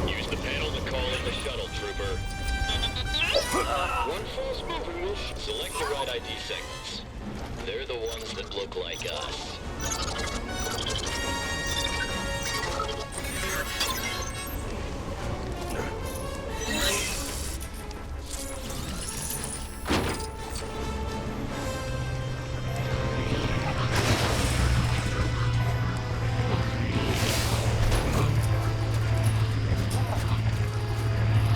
Use the panel to call in the shuttle, trooper. One false move and we'll select the right ID segments. They're the ones that look like us.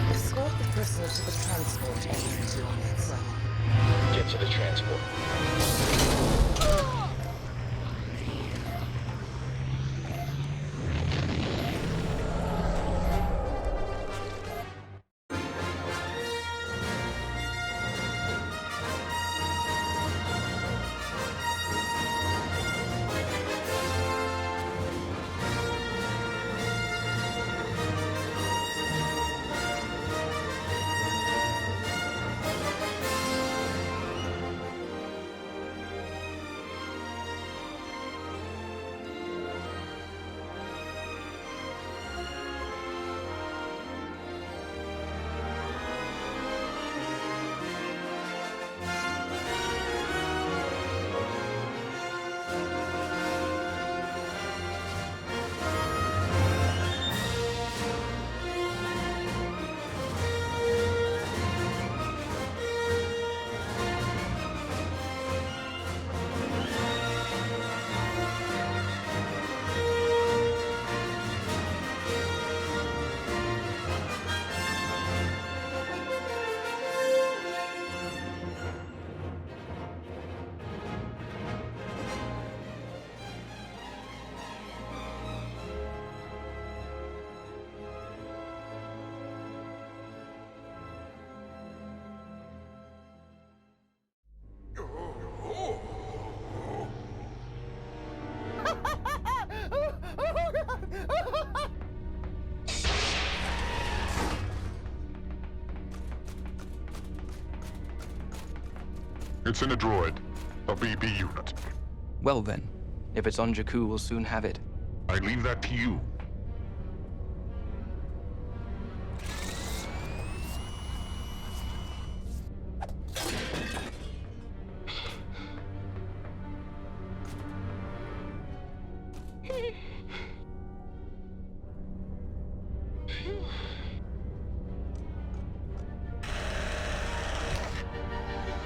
Escort the prisoner to the transport engine unit, sir. Get to the transport. It's in a droid, a BB unit. Well then, if it's on Jakku, we'll soon have it. I leave that to you.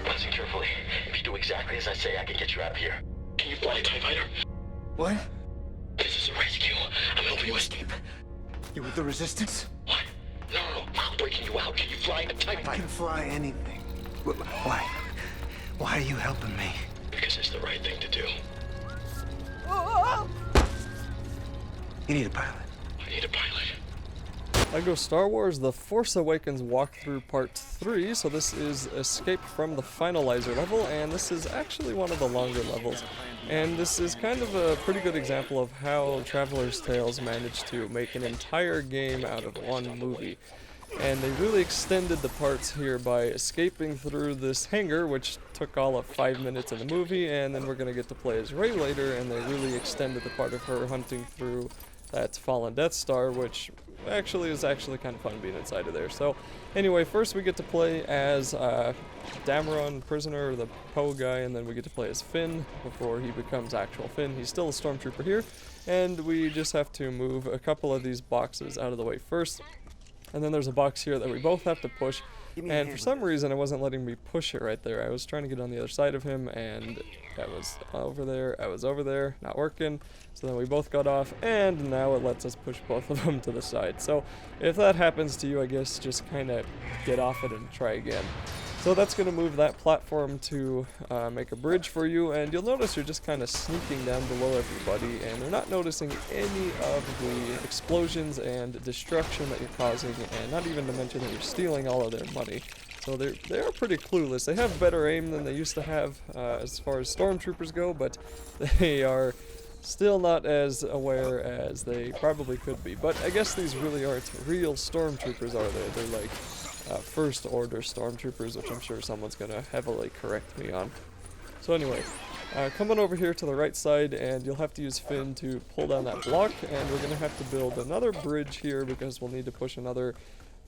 Listen carefully. If you do exactly as I say, I can get you out of here. Can you fly a TIE fighter? What? This is a rescue. I'm helping you escape. You with the Resistance? What? No. I'm breaking you out. Can you fly a TIE I fighter? can fly anything. Why? Why are you helping me? Because it's the right thing to do. You need a pilot. I need a pilot. LEGO Star Wars The Force Awakens walkthrough part 3, so this is Escape from the Finalizer level, and this is actually one of the longer levels. And this is kind of a pretty good example of how Traveler's Tales managed to make an entire game out of one movie. And they really extended the parts here by escaping through this hangar, which took all of 5 minutes in the movie, and then we're going to get to play as Rey later, and they really extended the part of her hunting through that fallen Death Star, which is actually kind of fun being inside of there. So anyway, first we get to play as Dameron, prisoner, or the Poe guy, and then we get to play as Finn before he becomes actual Finn. He's still a stormtrooper here, and we just have to move a couple of these boxes out of the way first. And then there's a box here that we both have to push, and for some reason it wasn't letting me push it right there. I was trying to get on the other side of him, and I was over there, not working. So then we both got off, and now it lets us push both of them to the side. So if that happens to you, I guess just kind of get off it and try again. So that's going to move that platform to make a bridge for you, and you'll notice you're just kind of sneaking down below everybody, and they're not noticing any of the explosions and destruction that you're causing, and not even to mention that you're stealing all of their money. So they are pretty clueless. They have better aim than they used to have as far as stormtroopers go, but they are still not as aware as they probably could be. But I guess these really aren't real stormtroopers, are they? They're like first order stormtroopers, which I'm sure someone's gonna heavily correct me on. So anyway, come on over here to the right side, and you'll have to use Finn to pull down that block, and we're gonna have to build another bridge here because we'll need to push another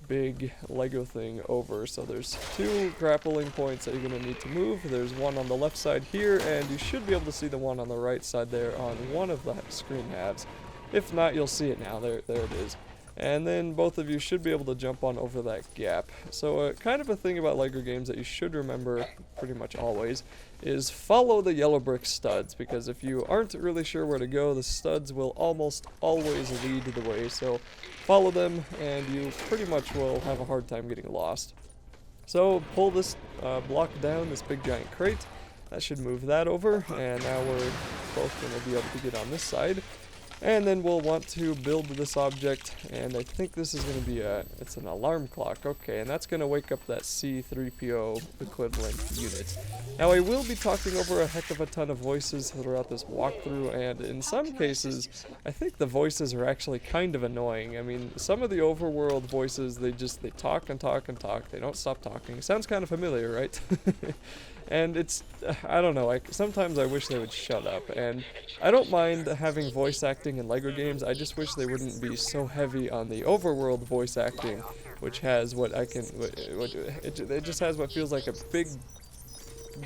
big Lego thing over. So there's 2 grappling points that you're going to need to move. There's one on the left side here, and you should be able to see the one on the right side there on one of the screen halves. If not, you'll see it now. There it is. And then both of you should be able to jump on over that gap. So kind of a thing about Lego games that you should remember pretty much always is follow the yellow brick studs, because if you aren't really sure where to go, the studs will almost always lead the way. So follow them and you pretty much will have a hard time getting lost. So pull this block down, this big giant crate. That should move that over, and now we're both going to be able to get on this side. And then we'll want to build this object, and I think this is going to be it's an alarm clock, okay, and that's going to wake up that C-3PO equivalent unit. Now I will be talking over a heck of a ton of voices throughout this walkthrough, and in some cases, I think the voices are actually kind of annoying. I mean, some of the overworld voices, they talk and talk and talk, they don't stop talking. Sounds kind of familiar, right? And it's, I don't know, sometimes I wish they would shut up, and I don't mind having voice acting in Lego games, I just wish they wouldn't be so heavy on the overworld voice acting, which has it just has what feels like a big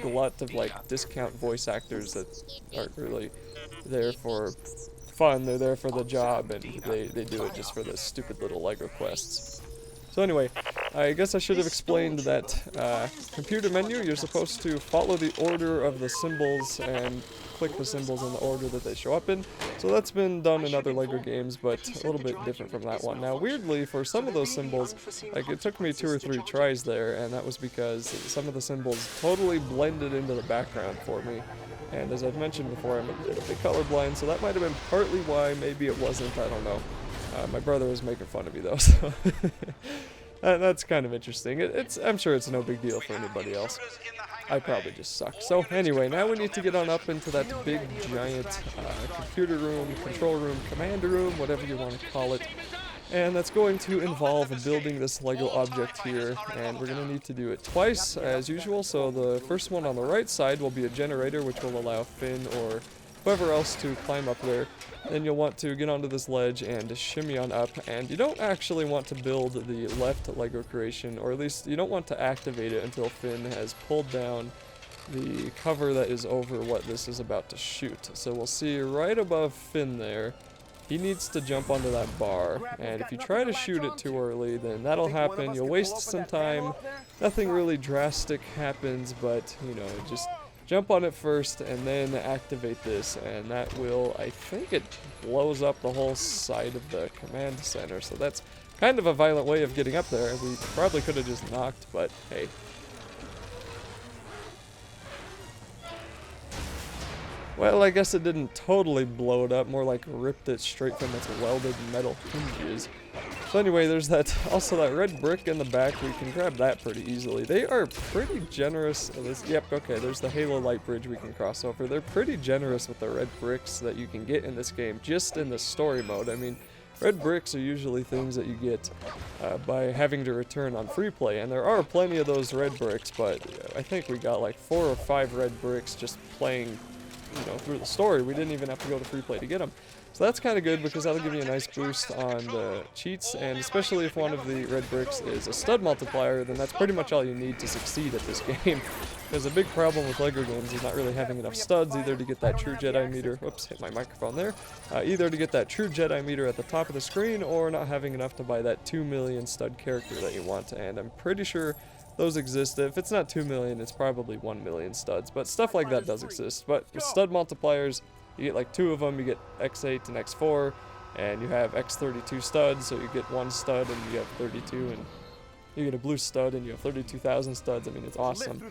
glut of like discount voice actors that aren't really there for fun, they're there for the job, and they do it just for the stupid little Lego quests. So anyway, I guess I should have explained that computer menu, you're supposed to follow the order of the symbols and click the symbols in the order that they show up in. So that's been done in other Lego games, but a little bit different from that one. Now weirdly, for some of those symbols, like it took me 2 or 3 tries there, and that was because some of the symbols totally blended into the background for me. And as I've mentioned before, I'm a bit colorblind, so that might have been partly why, maybe it wasn't, I don't know. My brother was making fun of me though, so that's kind of interesting. I'm sure it's no big deal for anybody else. I probably just suck. So anyway, now we need to get on up into that big giant computer room, control room, command room, whatever you want to call it. And that's going to involve building this Lego object here, and we're going to need to do it twice as usual. So the first one on the right side will be a generator, which will allow Finn or whoever else to climb up there. Then you'll want to get onto this ledge and shimmy on up, and you don't actually want to build the left Lego creation, or at least you don't want to activate it until Finn has pulled down the cover that is over what this is about to shoot. So we'll see right above Finn there, he needs to jump onto that bar, and if you try to shoot it too early, then that'll happen. You'll waste some time. Nothing really drastic happens, but you know, just jump on it first and then activate this, and that will, I think it blows up the whole side of the command center. So that's kind of a violent way of getting up there. We probably could have just knocked, but hey. Well, I guess it didn't totally blow it up, more like ripped it straight from its welded metal hinges. So anyway, there's also that red brick in the back. We can grab that pretty easily. They are pretty generous. Yep, okay, there's the Halo light bridge we can cross over. They're pretty generous with the red bricks that you can get in this game, just in the story mode. I mean, red bricks are usually things that you get by having to return on free play, and there are plenty of those red bricks, but I think we got like 4 or 5 red bricks just playing, you know, through the story. We didn't even have to go to free play to get them. So that's kind of good because that'll give you a nice boost on the cheats, and especially if one of the red bricks is a stud multiplier, then that's pretty much all you need to succeed at this game. Because a big problem with Lego games is not really having enough studs, either to get that true Jedi meter, whoops, hit my microphone there, either to get that true Jedi meter at the top of the screen, or not having enough to buy that 2 million stud character that you want, and I'm pretty sure those exist. If it's not 2 million, it's probably 1 million studs, but stuff like that does exist. But with stud multipliers, you get like 2 of them, you get X8 and X4, and you have X32 studs, so you get 1 stud and you have 32, and you get a blue stud and you have 32,000 studs. I mean, it's awesome.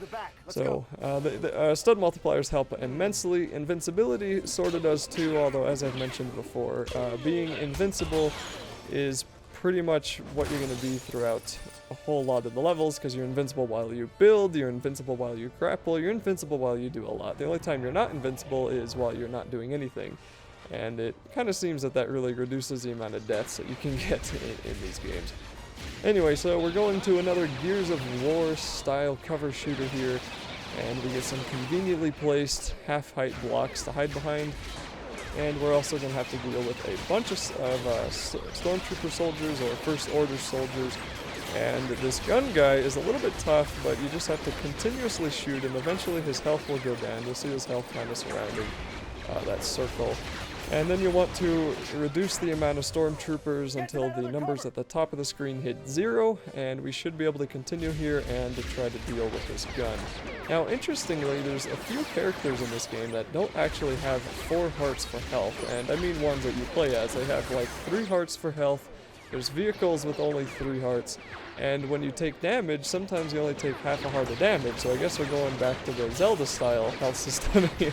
So the stud multipliers help immensely. Invincibility sort of does too, although as I've mentioned before, being invincible is pretty much what you're going to be throughout a whole lot of the levels, because you're invincible while you build, you're invincible while you grapple, you're invincible while you do a lot. The only time you're not invincible is while you're not doing anything. and it kind of seems that that really reduces the amount of deaths that you can get in these games. Anyway, so we're going to another Gears of War style cover shooter here, and we get some conveniently placed half-height blocks to hide behind, and we're also going to have to deal with a bunch of stormtrooper soldiers or first order soldiers. And this gun guy is a little bit tough, but you just have to continuously shoot, and eventually his health will go down. You'll see his health kind of surrounding that circle. And then you want to reduce the amount of stormtroopers until the numbers at the top of the screen hit 0, and we should be able to continue here and to try to deal with this gun. Now, interestingly, there's a few characters in this game that don't actually have 4 hearts for health, and I mean ones that you play as. They have like 3 hearts for health. There's vehicles with only 3 hearts, and when you take damage, sometimes you only take half a heart of damage, so I guess we're going back to the Zelda-style health system here.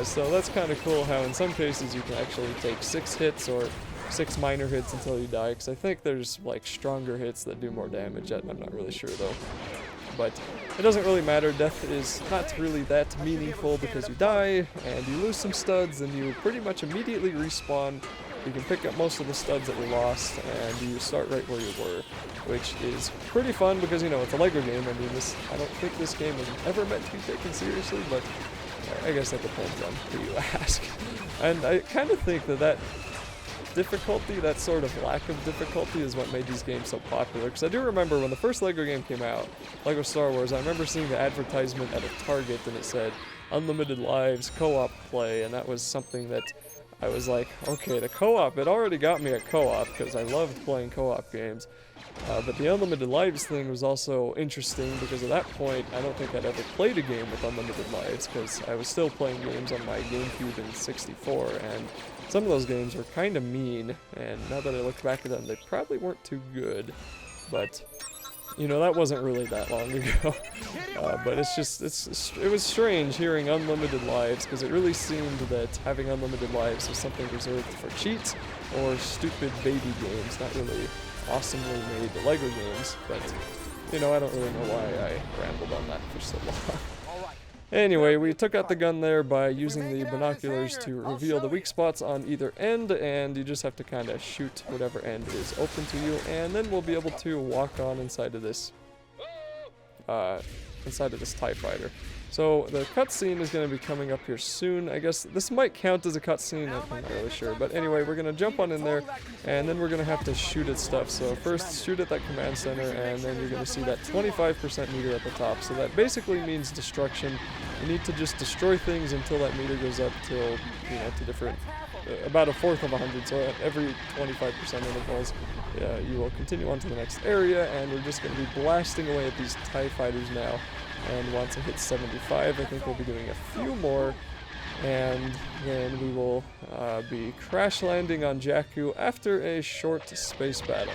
So that's kind of cool how in some cases you can actually take 6 hits or 6 minor hits until you die, because I think there's like stronger hits that do more damage. I'm not really sure though. But it doesn't really matter. Death is not really that meaningful because you die and you lose some studs and you pretty much immediately respawn. You can pick up most of the studs that were lost, and you start right where you were, which is pretty fun because, you know, it's a LEGO game. I mean, I don't think this game is ever meant to be taken seriously, but I guess that depends on who you ask. And I kind of think that difficulty, that sort of lack of difficulty, is what made these games so popular. Because I do remember when the first LEGO game came out, LEGO Star Wars, I remember seeing the advertisement at a Target, and it said, unlimited lives, co-op play, and that was something that I was like, okay, the co-op, it already got me a co-op because I loved playing co-op games. But the unlimited lives thing was also interesting because at that point, I don't think I'd ever played a game with unlimited lives because I was still playing games on my GameCube and 64, and some of those games were kind of mean, and now that I look back at them, they probably weren't too good. But, you know, that wasn't really that long ago. But it was strange hearing unlimited lives because it really seemed that having unlimited lives was something reserved for cheats or stupid baby games, not really awesomely made LEGO games. But, you know, I don't really know why I rambled on that for so long. Anyway, we took out the gun there by using the binoculars to reveal the weak spots on either end, and you just have to kind of shoot whatever end is open to you, and then we'll be able to walk on inside of this TIE fighter. So the cutscene is going to be coming up here soon. I guess this might count as a cutscene, I'm not really sure. But anyway, we're going to jump on in there, and then we're going to have to shoot at stuff. So first, shoot at that command center, and then you're going to see that 25% meter at the top. So that basically means destruction. You need to just destroy things until that meter goes up till, you know, to different, about 1/4 of 100. So at every 25% intervals, you will continue on to the next area, and we're just going to be blasting away at these TIE fighters now. And once it hits 75, I think we'll be doing a few more, and then we will be crash landing on Jakku after a short space battle.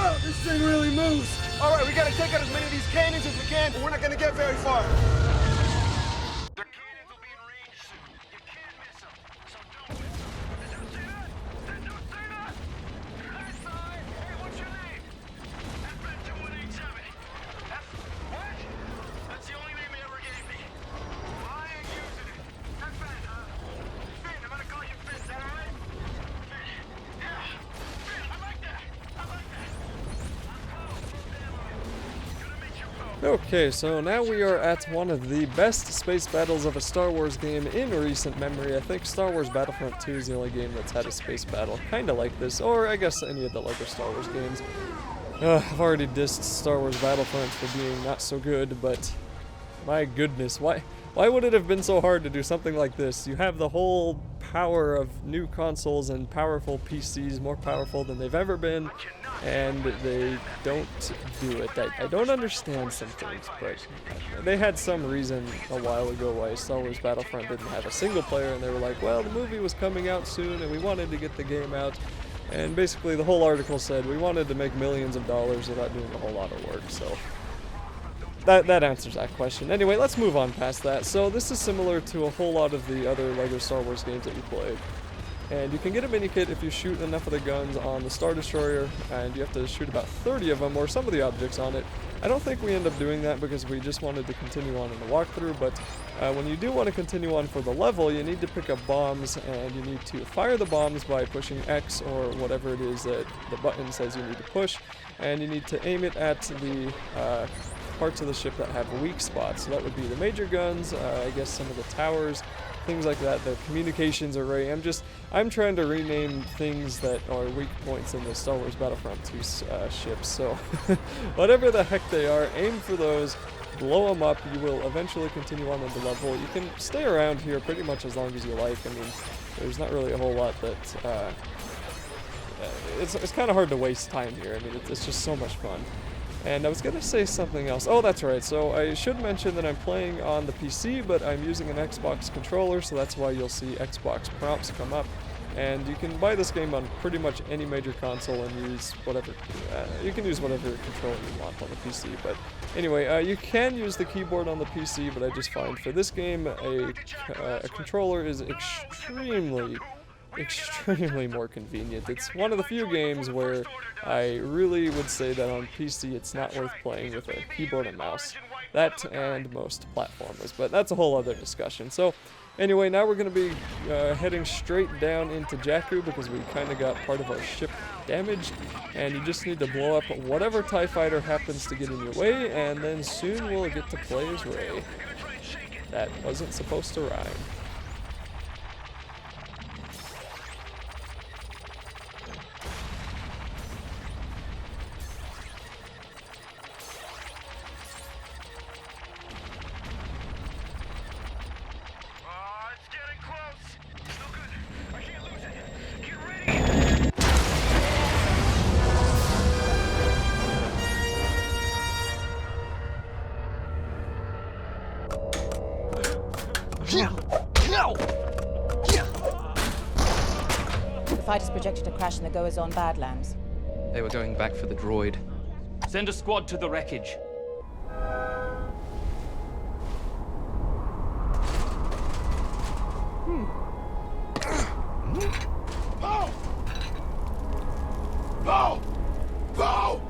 Out. This thing really moves. All right, we gotta take out as many of these cannons as we can, but we're not gonna get very far. The cannons will be in range soon. You can't miss them, so don't miss them. Did you see that? Did you see that? Hey, Sai! Hey, what's your name? FN2187. What? That's the only name he ever gave me. Well, I ain't using it. FN, huh? Finn, I'm gonna call you Finn, is that alright? Finn. Yeah. Finn, I like that. I like that. Okay, so now we are at one of the best space battles of a Star Wars game in recent memory. I think Star Wars Battlefront 2 is the only game that's had a space battle kind of like this, or I guess any of the LEGO Star Wars games. I've already dissed Star Wars Battlefront for being not so good, but my goodness, why would it have been so hard to do something like this? You have the whole power of new consoles and powerful PCs, more powerful than they've ever been, and they don't do it. I don't understand some things, but they had some reason a while ago why Star Wars Battlefront didn't have a single player, and they were like, well, the movie was coming out soon and we wanted to get the game out. And basically the whole article said we wanted to make millions of dollars without doing a whole lot of work, so that answers that question. Anyway, let's move on past that. So this is similar to a whole lot of the other LEGO Star Wars games that you played. And you can get a mini kit if you shoot enough of the guns on the Star Destroyer, and you have to shoot about 30 of them, or some of the objects on it. I don't think we end up doing that because we just wanted to continue on in the walkthrough, but when you do want to continue on for the level, you need to pick up bombs, and you need to fire the bombs by pushing X or whatever it is that the button says you need to push, and you need to aim it at the parts of the ship that have weak spots. So that would be the major guns, I guess some of the towers, things like that, the communications array. I'm trying to rename things that are weak points in the Star Wars Battlefront 2 ships, so whatever the heck they are, aim for those, blow them up. You will eventually continue on in the level. You can stay around here pretty much as long as you like. I mean, there's not really a whole lot that, it's kind of hard to waste time here. I mean, it's just so much fun. And I was going to say something else. Oh, that's right. So I should mention that I'm playing on the PC, but I'm using an Xbox controller, so that's why you'll see Xbox prompts come up. And you can buy this game on pretty much any major console and use whatever, you can use whatever controller you want on the PC. But anyway, you can use the keyboard on the PC, but I just find for this game a controller is extremely more convenient. It's one of the few games where I really would say that on PC it's not worth playing with a keyboard and mouse. That and most platformers, but that's a whole other discussion. So anyway, now we're going to be heading straight down into Jakku because we kind of got part of our ship damaged, and you just need to blow up whatever TIE fighter happens to get in your way, and then soon we'll get to play as Rey. That wasn't supposed to rhyme. It's getting close. No good. I can't lose it. Get ready. The fighter's projected a crash in the Goazon Badlands. They were going back for the droid. Send a squad to the wreckage. Bow! Bow! Bow!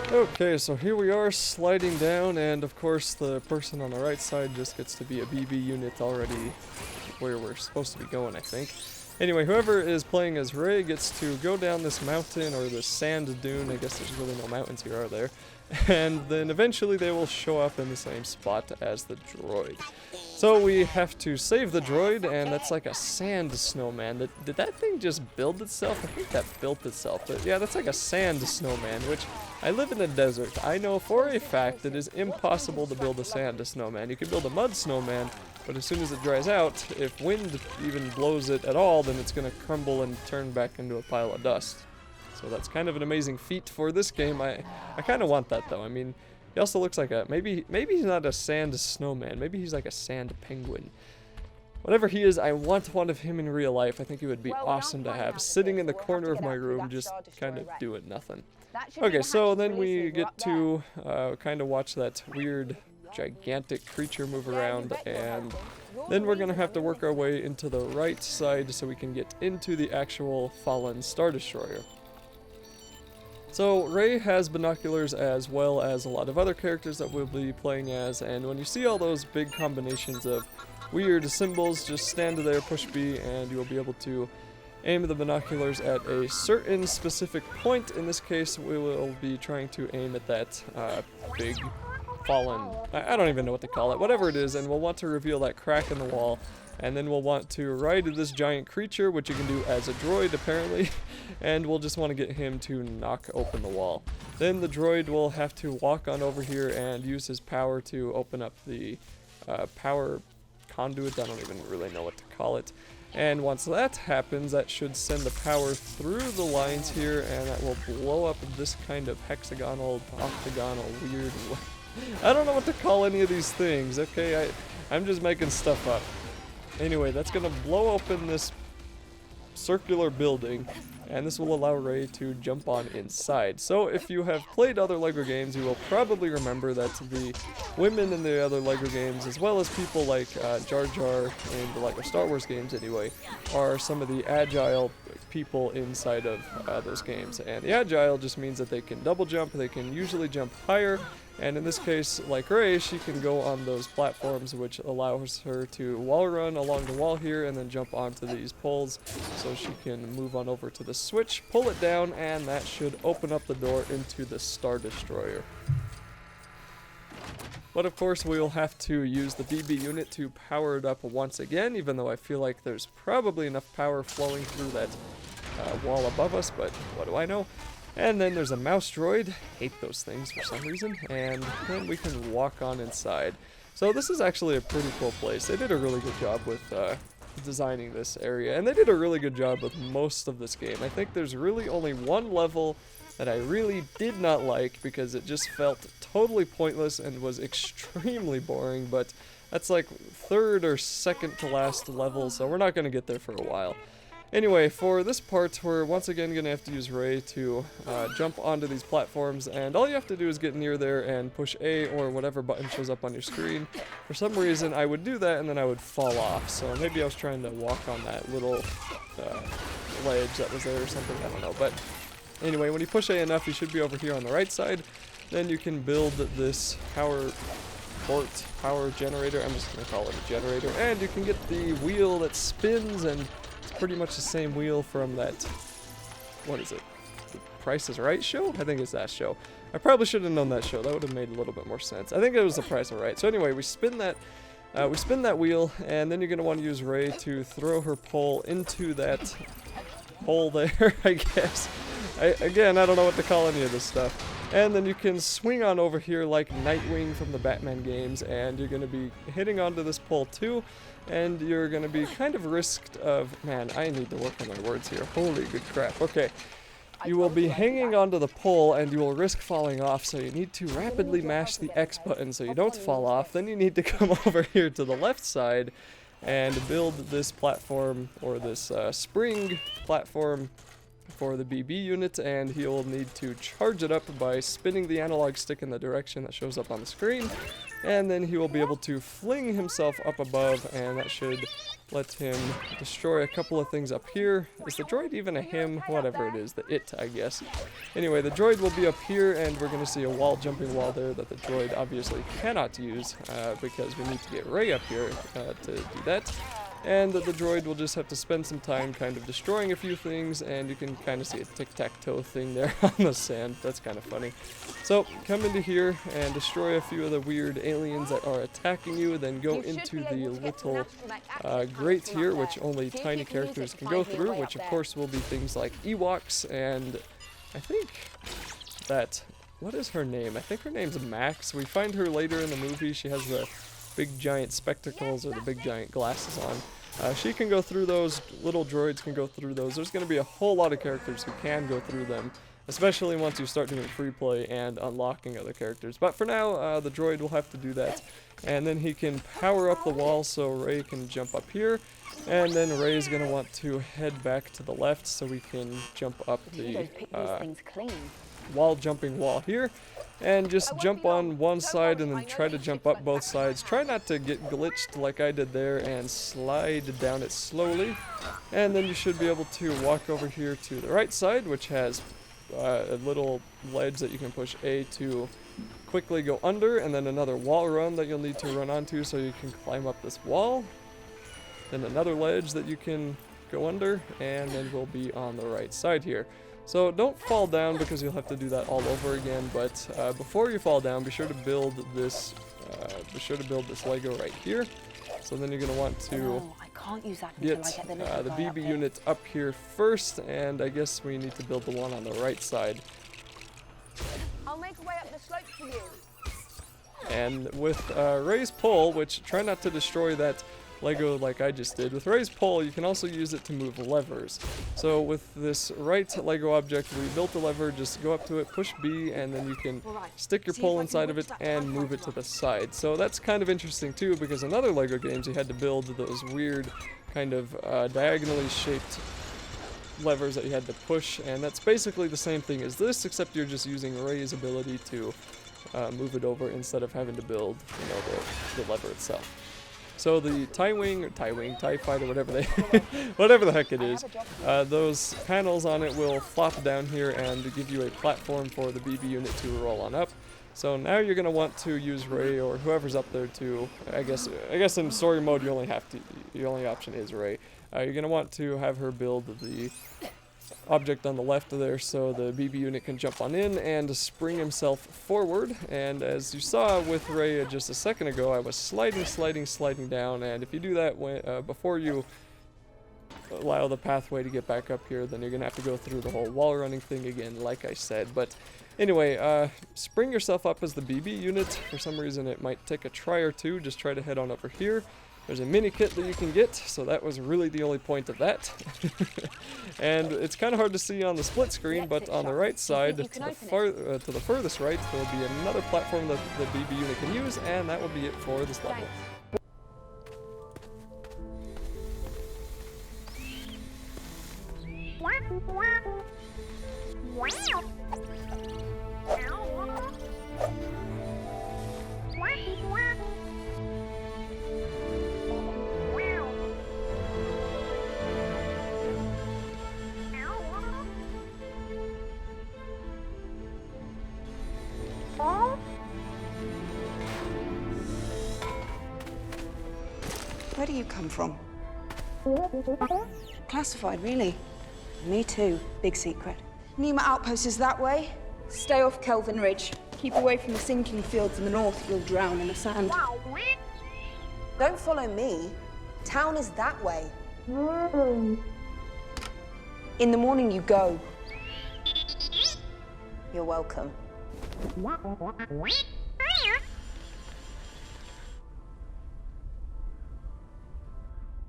Okay, so here we are sliding down, and of course the person on the right side just gets to be a BB unit already where we're supposed to be going, I think. Anyway, whoever is playing as Rey gets to go down this mountain or this sand dune. I guess there's really no mountains here, are there? And then eventually they will show up in the same spot as the droid. So we have to save the droid, and that's like a sand snowman. Did that thing just build itself? I think that built itself. But yeah, that's like a sand snowman, which I live in a desert. I know for a fact it is impossible to build a sand snowman. You can build a mud snowman, but as soon as it dries out, if wind even blows it at all, then it's going to crumble and turn back into a pile of dust. So that's kind of an amazing feat for this game. I kind of want that though. I mean, he also looks like a, maybe he's not a sand snowman. Maybe he's like a sand penguin. Whatever he is, I want one of him in real life. I think he would be awesome to have sitting in the corner of my room, just kind of doing nothing. Okay, so then we get to kind of watch that weird gigantic creature move around, and then we're gonna have to work our way into the right side so we can get into the actual fallen Star Destroyer. So Rey has binoculars as well as a lot of other characters that we'll be playing as, and when you see all those big combinations of weird symbols, just stand there, push B, and you'll be able to aim the binoculars at a certain specific point. In this case, we will be trying to aim at that big fallen, I don't even know what to call it, whatever it is, and we'll want to reveal that crack in the wall And then we'll want to ride this giant creature, which you can do as a droid apparently, and we'll just want to get him to knock open the wall. Then the droid will have to walk on over here and use his power to open up the power conduit. I don't even really know what to call it. And once that happens, that should send the power through the lines here, and that will blow up this kind of hexagonal, octagonal, weird... I don't know what to call any of these things, okay? I'm just making stuff up. Anyway, that's gonna blow open this circular building, and this will allow Rey to jump on inside. So if you have played other LEGO games, you will probably remember that the women in the other LEGO games, as well as people like Jar Jar in the LEGO Star Wars games anyway, are some of the agile people inside of those games. And the agile just means that they can double jump, they can usually jump higher, and in this case, like Rey, she can go on those platforms, which allows her to wall run along the wall here and then jump onto these poles so she can move on over to the switch, pull it down, and that should open up the door into the Star Destroyer. But of course, we will have to use the BB unit to power it up once again, even though I feel like there's probably enough power flowing through that wall above us, but what do I know? And then there's a mouse droid, hate those things for some reason, and then we can walk on inside. So this is actually a pretty cool place. They did a really good job with designing this area, and they did a really good job with most of this game. I think there's really only one level that I really did not like because it just felt totally pointless and was extremely boring, but that's like third or second to last level, so we're not going to get there for a while. Anyway, for this part, we're once again going to have to use Rey to jump onto these platforms, and all you have to do is get near there and push A or whatever button shows up on your screen. For some reason, I would do that and then I would fall off, so maybe I was trying to walk on that little ledge that was there or something, I don't know. But anyway, when you push A enough, you should be over here on the right side. Then you can build this power generator, I'm just going to call it a generator, and you can get the wheel that spins, and pretty much the same wheel from that, what is it, the Price is Right show? I think it's that show. I probably should have known that show. That would have made a little bit more sense. I think it was the Price is Right. So anyway, we spin that wheel, and then you're going to want to use Rey to throw her pole into that hole there, I guess. Again, I don't know what to call any of this stuff. And then you can swing on over here like Nightwing from the Batman games, and you're going to be hitting onto this pole too, and you're going to be kind of risked of... Man, I need to work on my words here. Holy good crap. Okay. You will be hanging onto the pole, and you will risk falling off, so you need to rapidly mash the X button so you don't fall off. Then you need to come over here to the left side and build this platform, or this spring platform for the BB unit, and he'll need to charge it up by spinning the analog stick in the direction that shows up on the screen, and then he will be able to fling himself up above, and that should let him destroy a couple of things up here. Is the droid even a him? Whatever it is, the it, I guess. Anyway, the droid will be up here, and we're going to see a jumping wall there that the droid obviously cannot use, because we need to get Rey up here to do that. And the droid will just have to spend some time kind of destroying a few things, and you can kind of see a tic-tac-toe thing there on the sand. That's kind of funny. So come into here and destroy a few of the weird aliens that are attacking you, then go into the little grate here, which only tiny characters can go through, which of course will be things like Ewoks, and I think that... What is her name? I think her name's Max. We find her later in the movie. She has the big giant spectacles or the big giant glasses on. She can go through those, little droids can go through those. There's going to be a whole lot of characters who can go through them, especially once you start doing free play and unlocking other characters. But for now, the droid will have to do that, and then he can power up the wall so Rey can jump up here, and then Rey's going to want to head back to the left so we can jump up the jumping wall here, and just jump on one side and then try to jump up both sides. Try not to get glitched like I did there, and slide down it slowly, and then you should be able to walk over here to the right side, which has a little ledge that you can push A to quickly go under, and then another wall run that you'll need to run onto so you can climb up this wall, then another ledge that you can go under, and then we'll be on the right side here. So don't fall down because you'll have to do that all over again, but before you fall down, be sure to build this Lego right here. So then you're going to want to can't use that until get I get the little the guy up BB here. unit up here first, and I guess we need to build the one on the right side. I'll make a way up the slope for you. And with Ray's pole, which try not to destroy that Lego like I just did, with Ray's pole you can also use it to move levers. So with this right Lego object, we built a lever, just go up to it, push B, and then you can stick your pole inside of it and move it to the side. So that's kind of interesting too, because in other Lego games you had to build those weird kind of diagonally shaped levers that you had to push, and that's basically the same thing as this, except you're just using Ray's ability to move it over instead of having to build, you know, the lever itself. So the TIE fighter, whatever they, whatever the heck it is, those panels on it will flop down here and give you a platform for the BB unit to roll on up. So now you're gonna want to use Ray or whoever's up there to, I guess in story mode the only option is Ray. You're gonna want to have her build the object on the left there so the BB unit can jump on in and spring himself forward. And as you saw with Ray just a second ago, I was sliding down, and if you do that before you allow the pathway to get back up here, then you're gonna have to go through the whole wall running thing again, like I said. But anyway, spring yourself up as the BB unit. For some reason it might take a try or two. Just try to head on over here. There's a mini kit that you can get, so that was really the only point of that. And it's kind of hard to see on the split screen, but on the right side, to the furthest right, there will be another platform that the BB unit can use, and that will be it for this level. Where do you come from? Classified, really? Me too. Big secret. Nima Outpost is that way. Stay off Kelvin Ridge. Keep away from the sinking fields in the north. You'll drown in the sand. Don't follow me. Town is that way. In the morning, you go. You're welcome.